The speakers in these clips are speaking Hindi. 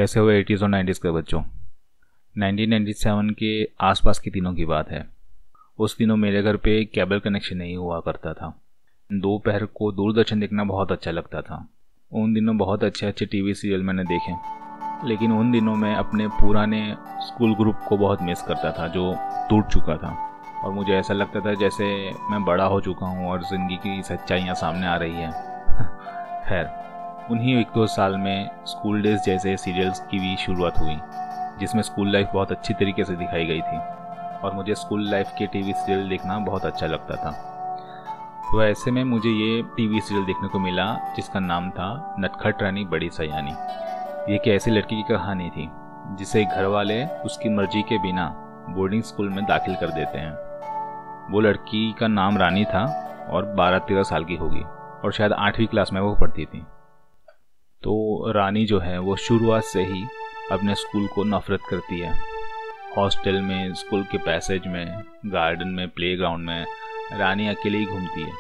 कैसे हुए 80s और 90s के बच्चों। 1997 के आसपास के दिनों की बात है। उस दिनों मेरे घर पे केबल कनेक्शन नहीं हुआ करता था। दोपहर को दूरदर्शन देखना बहुत अच्छा लगता था। उन दिनों बहुत अच्छे अच्छे टीवी सीरियल मैंने देखे, लेकिन उन दिनों मैं अपने पुराने स्कूल ग्रुप को बहुत मिस करता था जो टूट चुका था। और मुझे ऐसा लगता था जैसे मैं बड़ा हो चुका हूँ और ज़िंदगी की सच्चाइयाँ सामने आ रही है। खैर, उन्हीं 1-2 साल में स्कूल डेज जैसे सीरियल्स की भी शुरुआत हुई, जिसमें स्कूल लाइफ बहुत अच्छी तरीके से दिखाई गई थी और मुझे स्कूल लाइफ के टीवी सीरियल देखना बहुत अच्छा लगता था। तो ऐसे में मुझे ये टीवी सीरियल देखने को मिला जिसका नाम था नटखट रानी बड़ी सयानी। ये एक ऐसी लड़की की कहानी थी जिसे घर वाले उसकी मर्जी के बिना बोर्डिंग स्कूल में दाखिल कर देते हैं। वो लड़की का नाम रानी था और 12-13 साल की होगी और शायद 8वीं क्लास में वो पढ़ती थी। तो रानी जो है वो शुरुआत से ही अपने स्कूल को नफरत करती है। हॉस्टल में, स्कूल के पैसेज में, गार्डन में, प्लेग्राउंड में रानी अकेली ही घूमती है।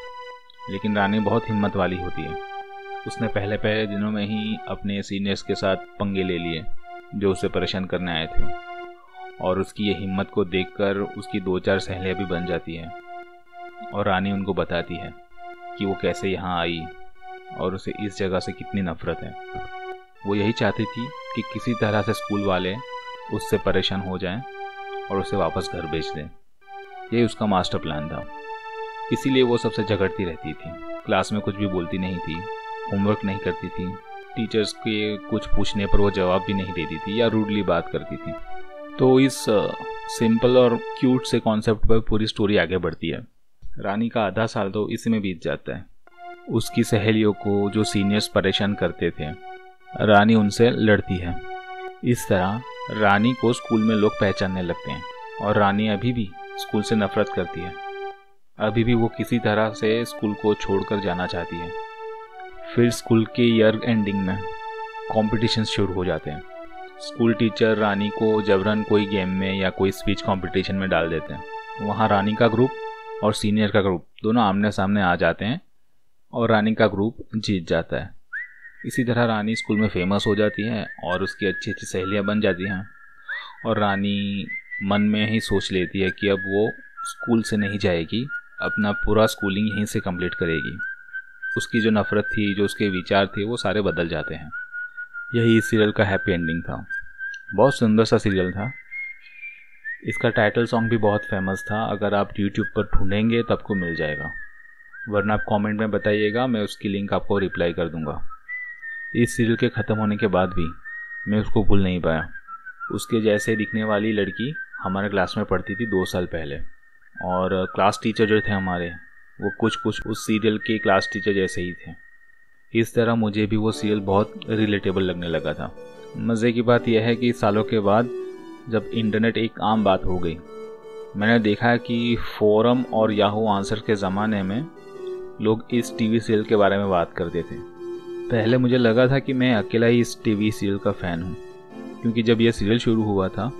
लेकिन रानी बहुत हिम्मत वाली होती है। उसने पहले दिनों में ही अपने सीनियर्स के साथ पंगे ले लिए जो उसे परेशान करने आए थे, और उसकी ये हिम्मत को देखकर उसकी 2-4 सहेलियाँ भी बन जाती हैं और रानी उनको बताती है कि वो कैसे यहाँ आई और उसे इस जगह से कितनी नफरत है। वो यही चाहती थी कि किसी तरह से स्कूल वाले उससे परेशान हो जाएं और उसे वापस घर भेज दें। यही उसका मास्टर प्लान था। इसीलिए वो सबसे झगड़ती रहती थी। क्लास में कुछ भी बोलती नहीं थी, होमवर्क नहीं करती थी, टीचर्स के कुछ पूछने पर वो जवाब भी नहीं देती थी या रूडली बात करती थी। तो इस सिंपल और क्यूट से कॉन्सेप्ट पर पूरी स्टोरी आगे बढ़ती है। रानी का आधा साल तो इसी में बीत जाता है। उसकी सहेलियों को जो सीनियर्स परेशान करते थे, रानी उनसे लड़ती है। इस तरह रानी को स्कूल में लोग पहचानने लगते हैं और रानी अभी भी स्कूल से नफरत करती है। अभी भी वो किसी तरह से स्कूल को छोड़कर जाना चाहती है। फिर स्कूल के ईयर एंडिंग में कॉम्पिटिशन शुरू हो जाते हैं। स्कूल टीचर रानी को जबरन कोई गेम में या कोई स्पीच कॉम्पिटिशन में डाल देते हैं। वहाँ रानी का ग्रुप और सीनियर का ग्रुप दोनों आमने सामने आ जाते हैं और रानी का ग्रुप जीत जाता है। इसी तरह रानी स्कूल में फेमस हो जाती है और उसकी अच्छी अच्छी सहेलियाँ बन जाती हैं। और रानी मन में ही सोच लेती है कि अब वो स्कूल से नहीं जाएगी, अपना पूरा स्कूलिंग यहीं से कंप्लीट करेगी। उसकी जो नफ़रत थी, जो उसके विचार थे, वो सारे बदल जाते हैं। यही इस सीरियल का हैप्पी एंडिंग था। बहुत सुंदर सा सीरियल था। इसका टाइटल सॉन्ग भी बहुत फेमस था। अगर आप यूट्यूब पर ढूंढेंगे तब को मिल जाएगा, वरना आप कमेंट में बताइएगा, मैं उसकी लिंक आपको रिप्लाई कर दूंगा। इस सीरियल के ख़त्म होने के बाद भी मैं उसको भूल नहीं पाया। उसके जैसे दिखने वाली लड़की हमारे क्लास में पढ़ती थी 2 साल पहले, और क्लास टीचर जो थे हमारे, वो कुछ उस सीरियल के क्लास टीचर जैसे ही थे। इस तरह मुझे भी वो सीरियल बहुत रिलेटेबल लगने लगा था। मज़े की बात यह है कि सालों के बाद जब इंटरनेट एक आम बात हो गई, मैंने देखा कि फोरम और याहू आंसर के ज़माने में लोग इस टीवी सीरियल के बारे में बात करते थे। पहले मुझे लगा था कि मैं अकेला ही इस टीवी सीरियल का फ़ैन हूँ, क्योंकि जब यह सीरियल शुरू हुआ था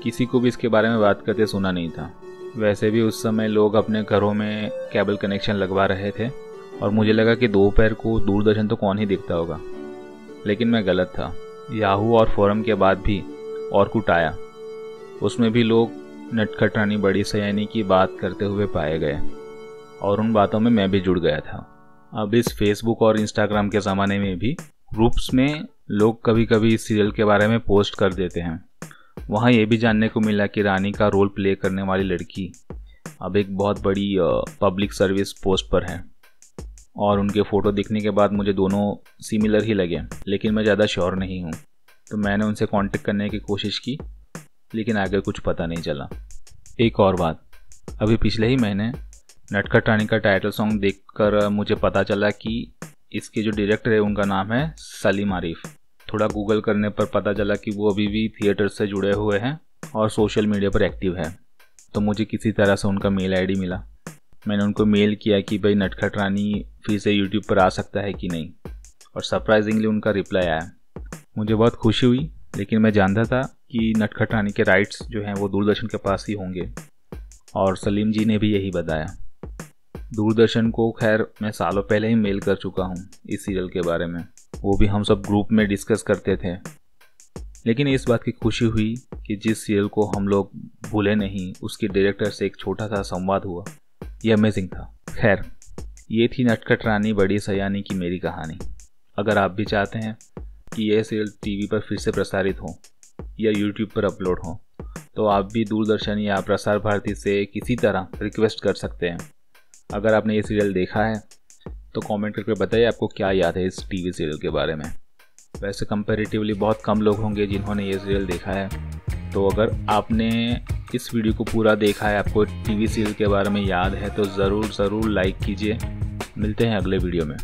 किसी को भी इसके बारे में बात करते सुना नहीं था। वैसे भी उस समय लोग अपने घरों में केबल कनेक्शन लगवा रहे थे और मुझे लगा कि दोपहर को दूरदर्शन तो कौन ही देखता होगा। लेकिन मैं गलत था। याहू और फोरम के बाद भी ऑर्कुट आया। उसमें भी लोग नटखट रानी बड़ी सयानी की बात करते हुए पाए गए और उन बातों में मैं भी जुड़ गया था। अब इस फेसबुक और इंस्टाग्राम के ज़माने में भी ग्रुप्स में लोग कभी कभी इस सीरियल के बारे में पोस्ट कर देते हैं। वहाँ ये भी जानने को मिला कि रानी का रोल प्ले करने वाली लड़की अब एक बहुत बड़ी पब्लिक सर्विस पोस्ट पर है, और उनके फ़ोटो देखने के बाद मुझे दोनों सिमिलर ही लगे, लेकिन मैं ज़्यादा श्योर नहीं हूँ। तो मैंने उनसे कांटेक्ट करने की कोशिश की, लेकिन आगे कुछ पता नहीं चला। एक और बात, अभी पिछले ही महीने नटखट रानी का टाइटल सॉन्ग देखकर मुझे पता चला कि इसके जो डायरेक्टर है उनका नाम है सलीम आरिफ। थोड़ा गूगल करने पर पता चला कि वो अभी भी थिएटर से जुड़े हुए हैं और सोशल मीडिया पर एक्टिव है। तो मुझे किसी तरह से उनका मेल आईडी मिला। मैंने उनको मेल किया कि भाई नटखट रानी फिर से यूट्यूब पर आ सकता है कि नहीं, और सरप्राइजिंगली उनका रिप्लाई आया। मुझे बहुत खुशी हुई, लेकिन मैं जानता था कि नटखट रानी के राइट्स जो हैं वो दूरदर्शन के पास ही होंगे, और सलीम जी ने भी यही बताया। दूरदर्शन को खैर मैं सालों पहले ही मेल कर चुका हूँ इस सीरियल के बारे में, वो भी हम सब ग्रुप में डिस्कस करते थे। लेकिन इस बात की खुशी हुई कि जिस सीरियल को हम लोग भूले नहीं, उसके डायरेक्टर से एक छोटा सा संवाद हुआ। ये अमेजिंग था। खैर, ये थी नटखट रानी बड़ी सयानी की मेरी कहानी। अगर आप भी चाहते हैं कि यह सीरियल टीवी पर फिर से प्रसारित हो या यूट्यूब पर अपलोड हो, तो आप भी दूरदर्शन या प्रसार भारती से किसी तरह रिक्वेस्ट कर सकते हैं। अगर आपने ये सीरियल देखा है तो कमेंट करके बताइए आपको क्या याद है इस टीवी सीरियल के बारे में। वैसे कंपैरेटिवली बहुत कम लोग होंगे जिन्होंने ये सीरियल देखा है, तो अगर आपने इस वीडियो को पूरा देखा है, आपको टीवी सीरियल के बारे में याद है, तो ज़रूर लाइक कीजिए। मिलते हैं अगले वीडियो में।